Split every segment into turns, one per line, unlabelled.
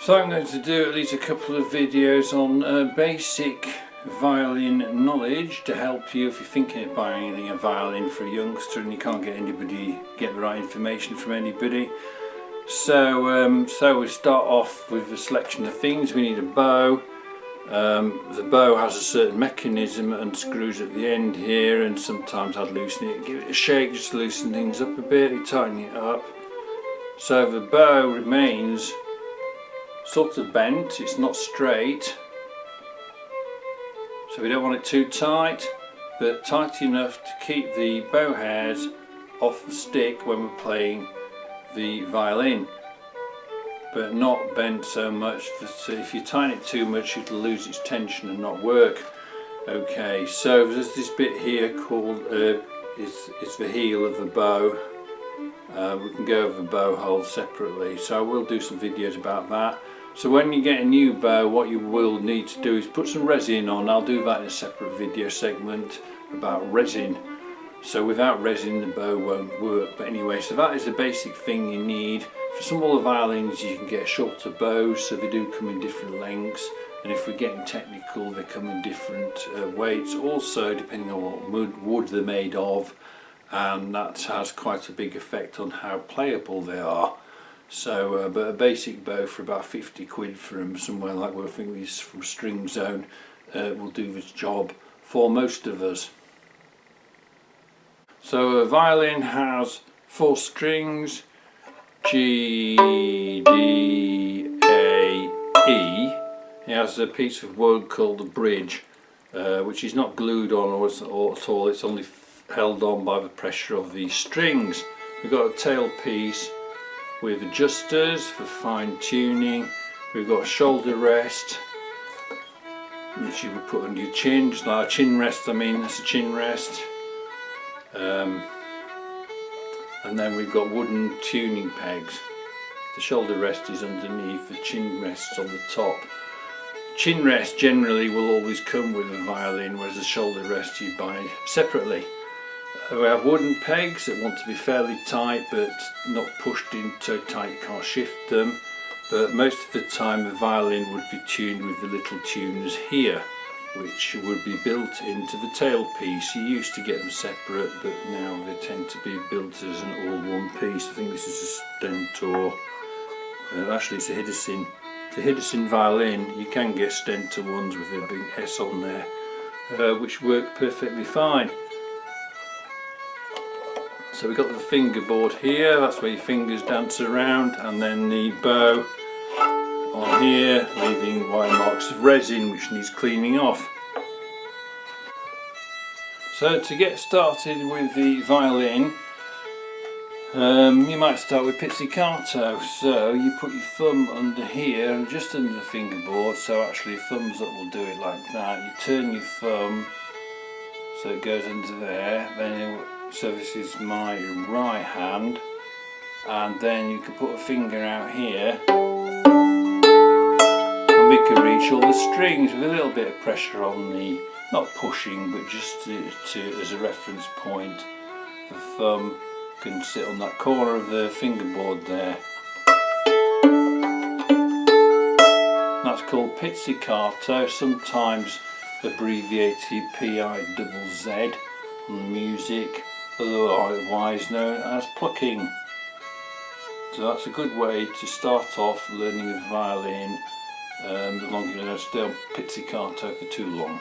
So I'm going to do at least a couple of videos on basic violin knowledge to help you if you're thinking of buying a violin for a youngster and you can't get the right information from anybody. So we start off with a selection of things. We need a bow. The bow has a certain mechanism and screws at the end here, and sometimes I'd loosen it, give it a shake just to loosen things up a bit, tighten it up. So the bow remains sort of bent, it's not straight, so we don't want it too tight, but tight enough to keep the bow hairs off the stick when we're playing the violin, but not bent so much that if you tighten it too much it'll lose its tension and not work. Okay, so there's this bit here called it's the heel of the bow. We can go over the bow hole separately, so I will do some videos about that. So when you get a new bow, what you will need to do is put some resin on. I'll do that in a separate video segment about resin. So without resin the bow won't work. But anyway, so that is the basic thing you need. For some other violins you can get shorter bows, so they do come in different lengths, and if we're getting technical they come in different weights also, depending on what wood they're made of, and that has quite a big effect on how playable they are. So but a basic bow for about 50 quid from somewhere like, well, I think this from String Zone will do this job for most of us. So a violin has 4 strings, G, D, A, E. It has a piece of wood called the bridge, which is not glued on or at all, it's only held on by the pressure of these strings. We've got a tail piece with adjusters for fine tuning. We've got a shoulder rest, which you would put under your chin, just like a chin rest, that's a chin rest. And then we've got wooden tuning pegs. The shoulder rest is underneath, the chin rest's on the top. Chin rest generally will always come with a violin, whereas the shoulder rest you buy separately. We have wooden pegs that want to be fairly tight but not pushed in so tight you can't shift them, but most of the time the violin would be tuned with the little tuners here, which would be built into the tailpiece. You used to get them separate, but now they tend to be built as an all one piece. I think this is a Stentor, actually it's a Hiddesin. It's a Hiddesin violin. You can get Stentor ones with a big S on there, which work perfectly fine. So we've got the fingerboard here, that's where your fingers dance around, and then the bow on here, leaving white marks of resin which needs cleaning off. So to get started with the violin, you might start with pizzicato. So you put your thumb under here and just under the fingerboard, so actually thumbs up will do it like that. You turn your thumb so it goes under there, so this is my right hand, and then you can put a finger out here and we can reach all the strings with a little bit of pressure on the, not pushing, but just as a reference point. The thumb can sit on that corner of the fingerboard there. That's called pizzicato, sometimes abbreviated PIZZ on the music, otherwise known as plucking. So that's a good way to start off learning a violin, as long as you don't stay on pizzicato for too long.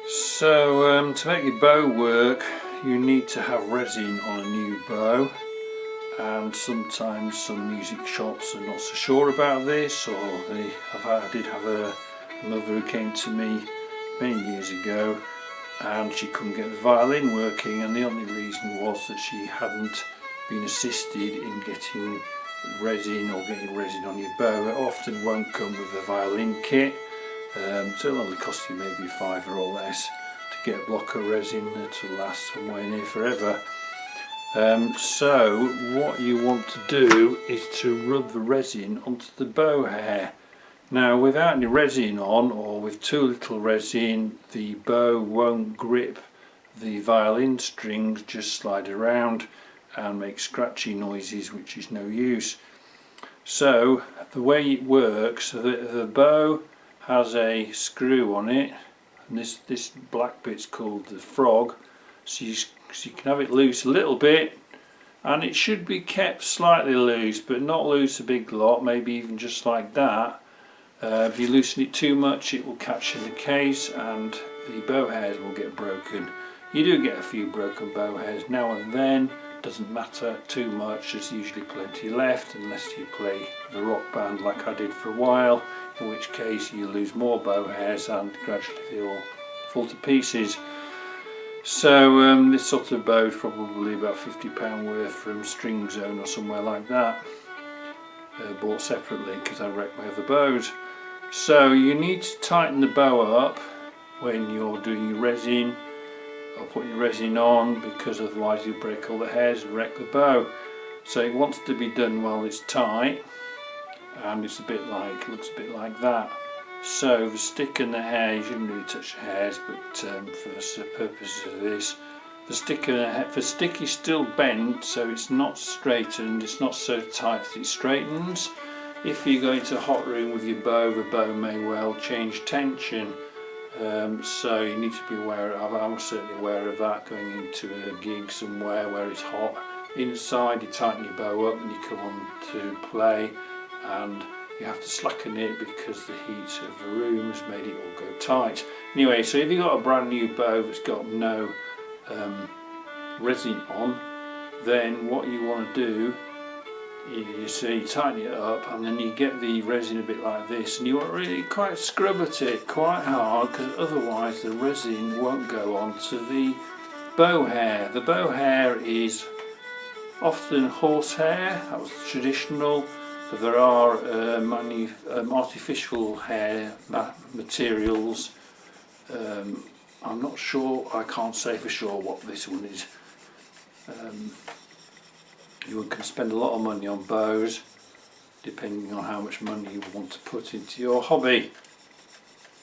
So to make your bow work you need to have resin on a new bow, and sometimes some music shops are not so sure about this, or I did have a mother who came to me many years ago and she couldn't get the violin working, and the only reason was that she hadn't been assisted in getting resin or getting resin on your bow. It often won't come with a violin kit, so it'll only cost you maybe £5 or less to get a block of resin that will last somewhere near forever. So what you want to do is to rub the resin onto the bow hair. Now without any resin on, or with too little resin, the bow won't grip the violin strings, just slide around, and make scratchy noises, which is no use. So the way it works, the bow has a screw on it, and this black bit's called the frog, so you can have it loose a little bit, and it should be kept slightly loose, but not loose a big lot, maybe even just like that. If you loosen it too much, it will catch in the case and the bow hairs will get broken. You do get a few broken bow hairs now and then, doesn't matter too much, there's usually plenty left unless you play the rock band like I did for a while, in which case you lose more bow hairs and gradually they all fall to pieces. So this sort of bow is probably about £50 worth from String Zone or somewhere like that, bought separately because I wrecked my other bows. So you need to tighten the bow up when you're doing your resin or putting your resin on, because otherwise you'll break all the hairs and wreck the bow. So it wants to be done while it's tight, and it's looks a bit like that. So the stick and the hair, you shouldn't really touch the hairs, but for the purposes of this, the stick is still bent, so it's not straightened, it's not so tight that it straightens. If you go into a hot room with your bow, the bow may well change tension. So you need to be aware of, I'm certainly aware of that going into a gig somewhere where it's hot. Inside you tighten your bow up and you come on to play, and you have to slacken it because the heat of the room has made it all go tight. Anyway, so if you've got a brand new bow that's got no resin on, then what you want to do, you tighten it up and then you get the resin a bit like this, and you want to really quite scrub at it quite hard, because otherwise the resin won't go onto the bow hair. The bow hair is often horsehair, that was traditional, but there are artificial hair materials. I'm not sure, I can't say for sure what this one is. You can spend a lot of money on bows depending on how much money you want to put into your hobby.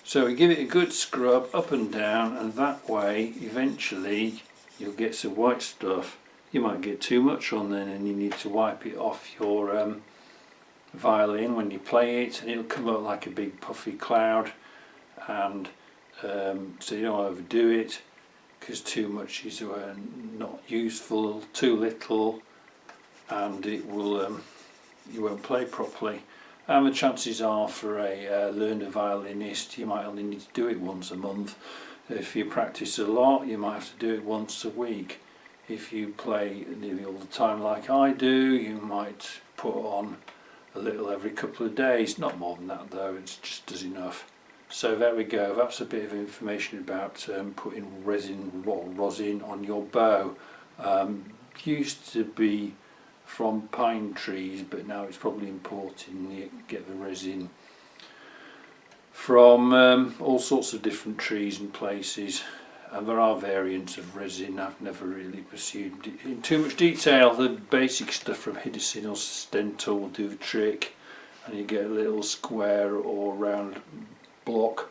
So we give it a good scrub up and down, and that way eventually you'll get some white stuff. You might get too much on then and you need to wipe it off your violin when you play it, and it'll come up like a big puffy cloud, and so you don't overdo it, because too much is not useful, too little and it will you won't play properly. And the chances are for a learner violinist you might only need to do it once a month. If you practice a lot you might have to do it once a week. If you play nearly all the time like I do, you might put on a little every couple of days, not more than that though, it's just as enough. So there we go, that's a bit of information about putting rosin on your bow. Used to be from pine trees, but now it's probably imported, and you get the resin from all sorts of different trees and places, and there are variants of resin. I've never really pursued it in too much detail. The basic stuff from Hiddeson or Stentor will do the trick, and you get a little square or round block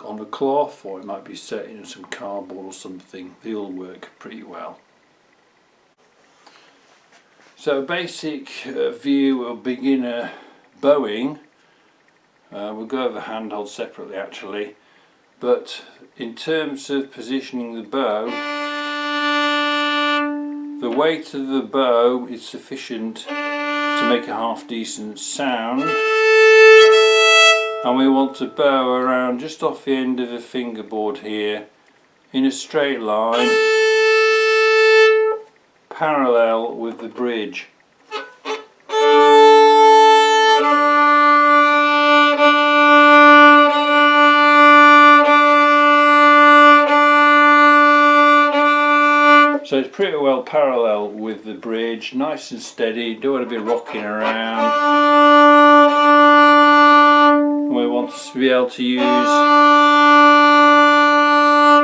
on a cloth, or it might be set in some cardboard or something. They all work pretty well. So basic view of beginner bowing, we'll go over handhold separately actually, but in terms of positioning the bow, the weight of the bow is sufficient to make a half decent sound, and we want to bow around just off the end of the fingerboard here in a straight line, parallel with the bridge. So it's pretty well parallel with the bridge, nice and steady, don't want to be rocking around. And we want to be able to use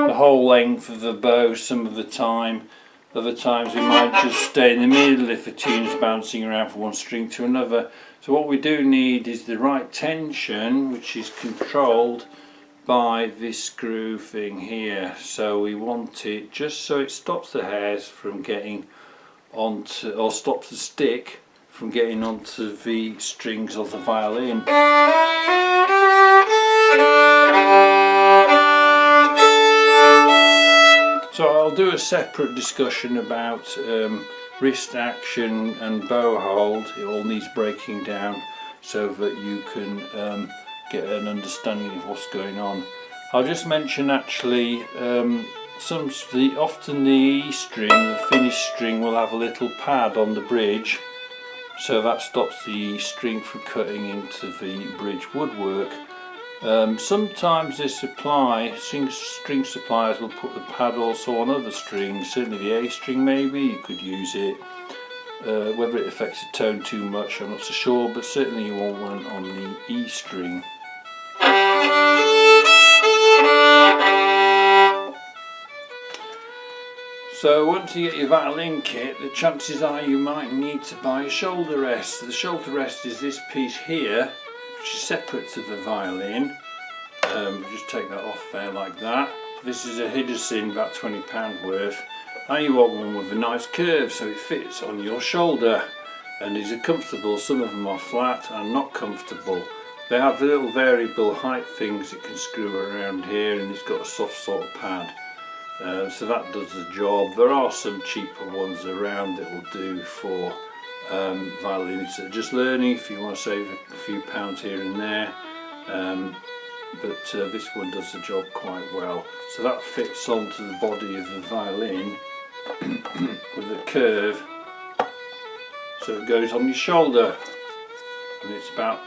the whole length of the bow some of the time. Other times we might just stay in the middle if the tune's bouncing around from one string to another. So what we do need is the right tension, which is controlled by this screw thing here. So we want it just so it stops the hairs from getting onto, or stops the stick from getting onto the strings of the violin. So I'll do a separate discussion about wrist action and bow hold. It all needs breaking down so that you can get an understanding of what's going on. I'll just mention actually often the E string, the finished string, will have a little pad on the bridge, so that stops the E string from cutting into the bridge woodwork. Sometimes the string suppliers will put the pad also on other strings, certainly the A string maybe, you could use it. Whether it affects the tone too much I'm not so sure, but certainly you want one on the E string. So once you get your violin kit, the chances are you might need to buy a shoulder rest. So the shoulder rest is this piece here, which is separate to the violin. Just take that off there like that. This is a Hiddersin, about £20 worth. And you want one with a nice curve so it fits on your shoulder and is comfortable. Some of them are flat and not comfortable. They have little variable height things that can screw around here, and it's got a soft sort of pad. So that does the job. There are some cheaper ones around that will do for violinists that are just learning, if you want to save a few pounds here and there. But this one does the job quite well. So that fits onto the body of the violin with a curve, so it goes on your shoulder, and it's about,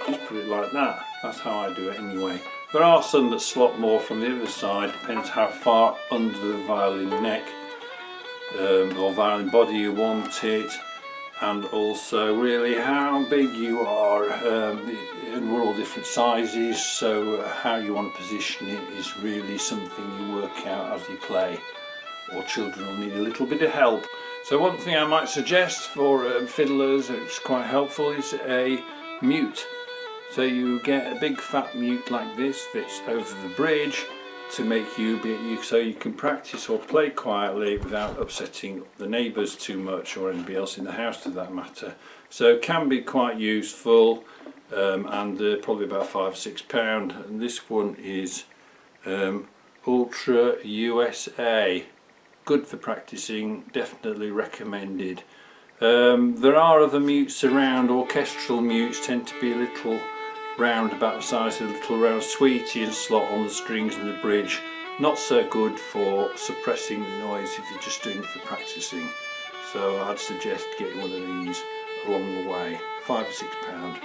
just put it like that. That's how I do it anyway. There are some that slot more from the other side, depends how far under the violin neck or violin body you want it, and also really how big you are, and we're all different sizes, so how you want to position it is really something you work out as you play, or children will need a little bit of help. So one thing I might suggest for fiddlers, it's quite helpful, is a mute. So you get a big fat mute like this, fits over the bridge to make you so you can practice or play quietly without upsetting the neighbours too much, or anybody else in the house for that matter. So it can be quite useful, and probably about £5 or £6. And this one is Ultra USA. Good for practicing, definitely recommended. There are other mutes around. Orchestral mutes tend to be a little round, about the size of a little round sweetie, and slot on the strings and the bridge. Not so good for suppressing the noise if you're just doing it for practicing. So I'd suggest getting one of these along the way. £5 or £6.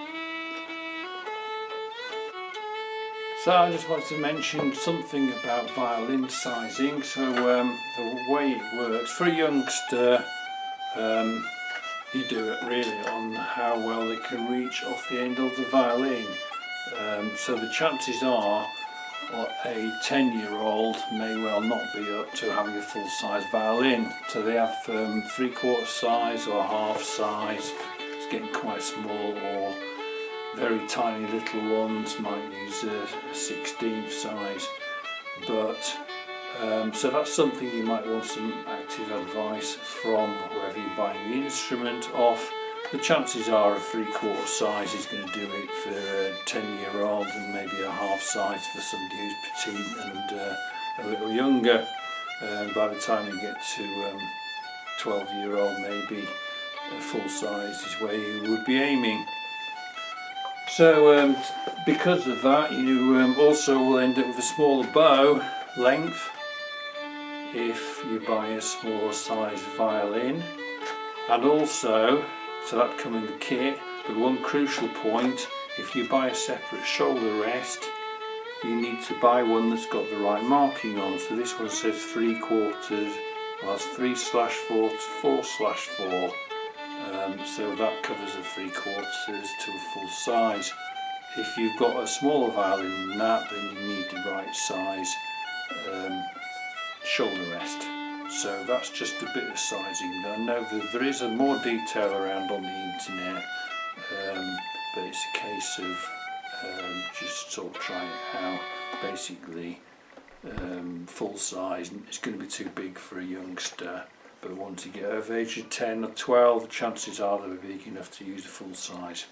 So I just wanted to mention something about violin sizing. So the way it works for a youngster, you do it really on how well they can reach off the end of the violin. So the chances are a 10-year-old may well not be up to having a full-size violin. So they have 3/4 size or half size. It's getting quite small, or very tiny little ones might use a 1/16 size. But so that's something you might want some active advice from whoever you're buying the instrument off. The chances are a 3/4 size is going to do it for a 10-year-old, and maybe a half size for somebody who's petite and a little younger. By the time you get to 12-year-old, maybe a full size is where you would be aiming. So because of that, you also will end up with a smaller bow length if you buy a smaller size violin. And also, so that come in the kit, but one crucial point, if you buy a separate shoulder rest, you need to buy one that's got the right marking on. So this one says 3/4, well that's 3/4 to 4/4, so that covers the 3/4 to a full size. If you've got a smaller violin than that, then you need the right size shoulder rest. So that's just a bit of sizing. I know that there is a more detail around on the internet, but it's a case of just sort of trying it out. Basically, full size, it's going to be too big for a youngster, but once you get over age of 10 or 12, chances are they'll be big enough to use a full size.